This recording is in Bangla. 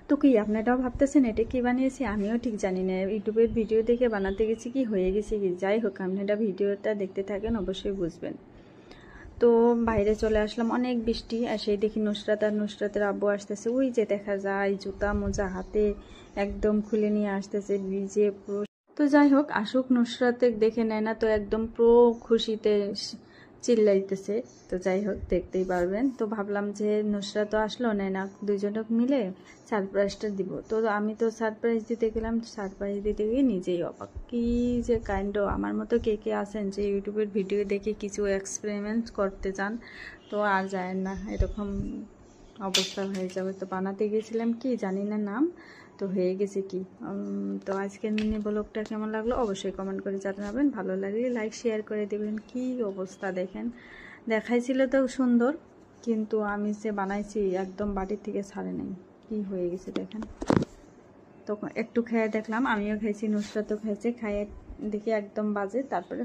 তো কি আপনারাও ভাবতেছেন এটা কি বানিয়েছি? আমিও ঠিক জানি না, ইউটিউবের ভিডিও দেখে বানাতে গেছি কি হয়ে গেছে কি। যাই হোক, আপনারা ভিডিওটা দেখতে থাকেন, অবশ্যই বুঝবেন। তো বাইরে চলে আসলাম, অনেক বৃষ্টি। আর সেই দেখি নুসরাত আর নুসরাতের আব্বু আসতেছে, ওই যে দেখা যায় জুতা মোজা হাতে একদম খুলে নিয়ে আসতেছে ভিজে পুরো। তো যাই হোক, আসুক, নুসরাতে দেখে নেয় না তো একদম পুরো খুশিতে চিল্লাইতেছে। তো যাই হোক, দেখতেই পারবেন। তো ভাবলাম যে নুসরাত আসলো, নেয় না, দুইজনে মিলে সারপ্রাইজটা দিব। তো আমি তো সারপ্রাইজ দিতে গেলাম, সারপ্রাইজ দিতে গিয়ে নিজেই অবাক, কি যে কাইন্ড। আমার মতো কে কে আছেন যে ইউটিউবের ভিডিও দেখে কিছু এক্সপেরিমেন্ট করতে চান, তো আর যায় না, এরকম অবস্থা হয়ে যাবে। তো বানাতে গেছিলাম কি জানি না নাম, তো হয়ে গেছে কি। তো আজকের মিনি ব্লগটা কেমন লাগলো অবশ্যই কমেন্ট করে জানাবেন। ভালো লাগলে লাইক শেয়ার করে দেবেন। কি অবস্থা দেখেন, দেখাইছিল তো সুন্দর, কিন্তু আমি যে বানাইছি একদম বাটির থেকে ছাড়ে নাই, কি হয়ে গেছে দেখেন। তো একটু খেয়ে দেখলাম, আমিও খাইছি, নুসরাতও খাইছে, খাইয়ে দেখি একদম বাজে। তারপরে